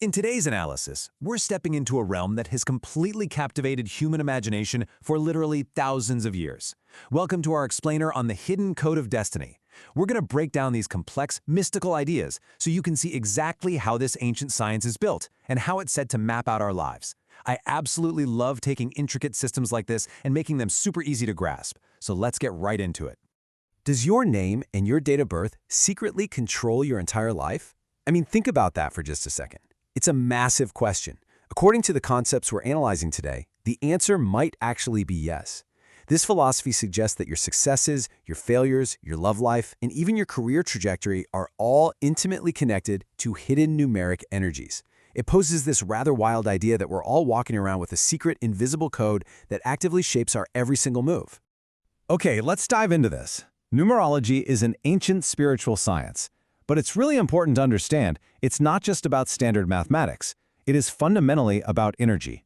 In today's analysis, we're stepping into a realm that has completely captivated human imagination for literally thousands of years. Welcome to our explainer on the hidden code of destiny. We're going to break down these complex, mystical ideas so you can see exactly how this ancient science is built and how it's said to map out our lives. I absolutely love taking intricate systems like this and making them super easy to grasp, so let's get right into it. Does your name and your date of birth secretly control your entire life? I mean, think about that for just a second. It's a massive question. According to the concepts we're analyzing today, the answer might actually be yes. This philosophy suggests that your successes, your failures, your love life, and even your career trajectory are all intimately connected to hidden numeric energies. It poses this rather wild idea that we're all walking around with a secret, invisible code that actively shapes our every single move. Okay, let's dive into this. Numerology is an ancient spiritual science. But it's really important to understand it's not just about standard mathematics. It is fundamentally about energy.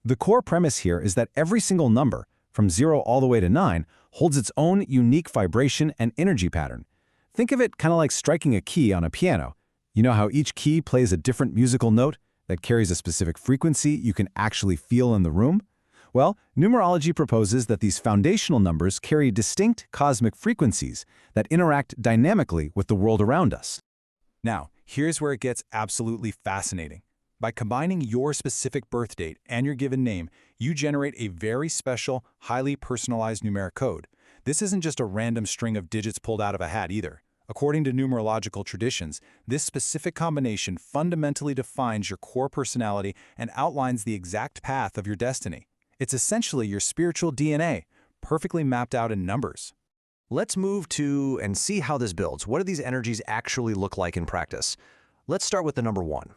The core premise here is that every single number, from 0 all the way to 9, holds its own unique vibration and energy pattern. Think of it kind of like striking a key on a piano. You know how each key plays a different musical note that carries a specific frequency you can actually feel in the room? Well, numerology proposes that these foundational numbers carry distinct cosmic frequencies that interact dynamically with the world around us. Now, here's where it gets absolutely fascinating. By combining your specific birth date and your given name, you generate a very special, highly personalized numeric code. This isn't just a random string of digits pulled out of a hat either. According to numerological traditions, this specific combination fundamentally defines your core personality and outlines the exact path of your destiny. It's essentially your spiritual DNA, perfectly mapped out in numbers. Let's move to and see how this builds. What do these energies actually look like in practice? Let's start with the number 1.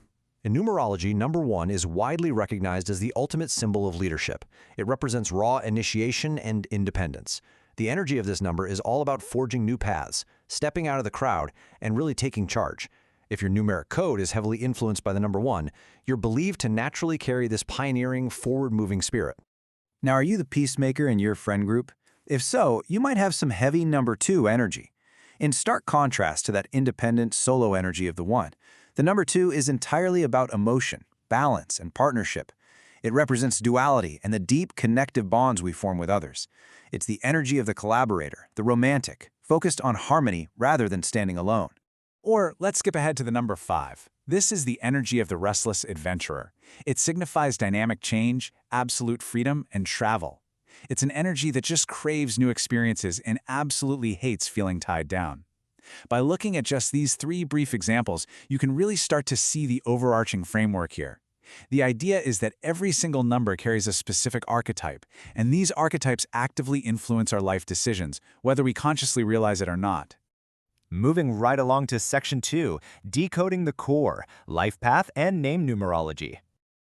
In numerology, number 1 is widely recognized as the ultimate symbol of leadership. It represents raw initiation and independence. The energy of this number is all about forging new paths, stepping out of the crowd, and really taking charge. If your numeric code is heavily influenced by the number 1, you're believed to naturally carry this pioneering, forward-moving spirit. Now, are you the peacemaker in your friend group? If so, you might have some heavy number 2 energy. In stark contrast to that independent solo energy of the 1, the number 2 is entirely about emotion, balance, and partnership. It represents duality and the deep connective bonds we form with others. It's the energy of the collaborator, the romantic, focused on harmony rather than standing alone. Or let's skip ahead to the number 5. This is the energy of the restless adventurer. It signifies dynamic change, absolute freedom, and travel. It's an energy that just craves new experiences and absolutely hates feeling tied down. By looking at just these 3 brief examples, you can really start to see the overarching framework here. The idea is that every single number carries a specific archetype, and these archetypes actively influence our life decisions, whether we consciously realize it or not. Moving right along to Section 2, Decoding the Core, Life Path and Name Numerology.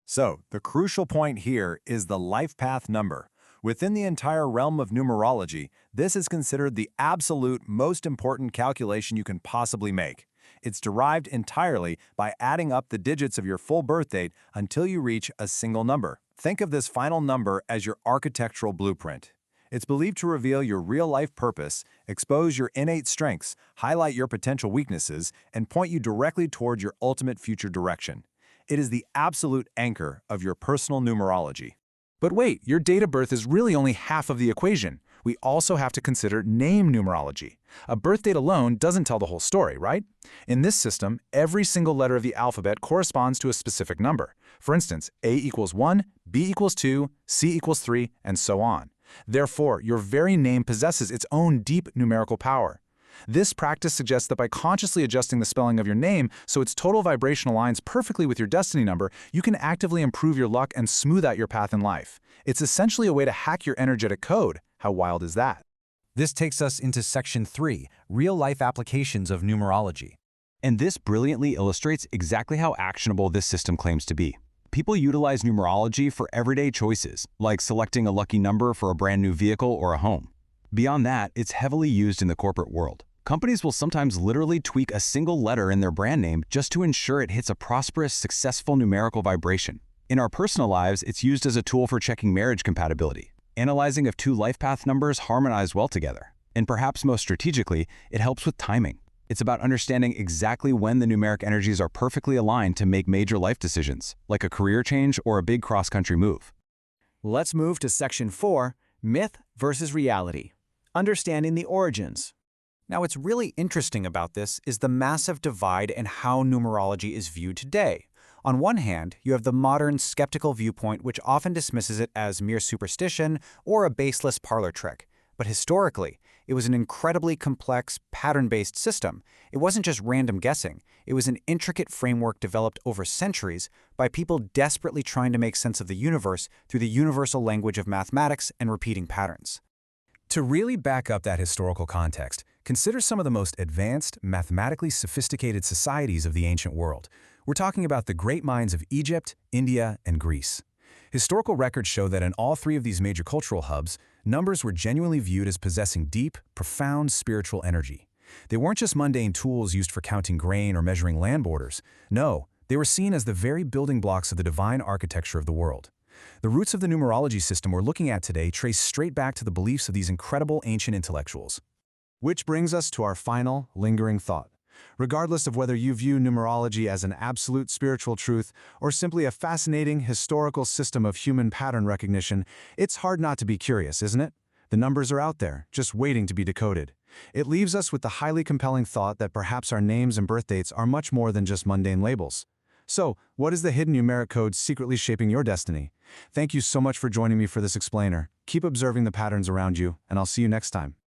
So, the crucial point here is the life path number. Within the entire realm of numerology, this is considered the absolute most important calculation you can possibly make. It's derived entirely by adding up the digits of your full birth date until you reach a single number. Think of this final number as your architectural blueprint. It's believed to reveal your real-life purpose, expose your innate strengths, highlight your potential weaknesses, and point you directly toward your ultimate future direction. It is the absolute anchor of your personal numerology. But wait, your date of birth is really only half of the equation. We also have to consider name numerology. A birth date alone doesn't tell the whole story, right? In this system, every single letter of the alphabet corresponds to a specific number. For instance, A equals 1, B equals 2, C equals 3, and so on. Therefore, your very name possesses its own deep numerical power. This practice suggests that by consciously adjusting the spelling of your name so its total vibration aligns perfectly with your destiny number, you can actively improve your luck and smooth out your path in life. It's essentially a way to hack your energetic code. How wild is that? This takes us into Section 3, Real-Life Applications of Numerology. And this brilliantly illustrates exactly how actionable this system claims to be. People utilize numerology for everyday choices, like selecting a lucky number for a brand new vehicle or a home. Beyond that, it's heavily used in the corporate world. Companies will sometimes literally tweak a single letter in their brand name just to ensure it hits a prosperous, successful numerical vibration. In our personal lives, it's used as a tool for checking marriage compatibility, analyzing if 2 life path numbers harmonize well together. And perhaps most strategically, it helps with timing. It's about understanding exactly when the numeric energies are perfectly aligned to make major life decisions, like a career change or a big cross-country move. Let's move to Section 4, Myth versus Reality. Understanding the origins. Now, what's really interesting about this is the massive divide in how numerology is viewed today. On one hand, you have the modern skeptical viewpoint, which often dismisses it as mere superstition or a baseless parlor trick. But historically, it was an incredibly complex, pattern-based system. It wasn't just random guessing. It was an intricate framework developed over centuries by people desperately trying to make sense of the universe through the universal language of mathematics and repeating patterns. To really back up that historical context, consider some of the most advanced, mathematically sophisticated societies of the ancient world. We're talking about the great minds of Egypt, India, and Greece. Historical records show that in all three of these major cultural hubs, numbers were genuinely viewed as possessing deep, profound spiritual energy. They weren't just mundane tools used for counting grain or measuring land borders. No, they were seen as the very building blocks of the divine architecture of the world. The roots of the numerology system we're looking at today trace straight back to the beliefs of these incredible ancient intellectuals. Which brings us to our final, lingering thought. Regardless of whether you view numerology as an absolute spiritual truth or simply a fascinating historical system of human pattern recognition, it's hard not to be curious, isn't it? The numbers are out there, just waiting to be decoded. It leaves us with the highly compelling thought that perhaps our names and birth dates are much more than just mundane labels. So, what is the hidden numeric code secretly shaping your destiny? Thank you so much for joining me for this explainer. Keep observing the patterns around you, and I'll see you next time.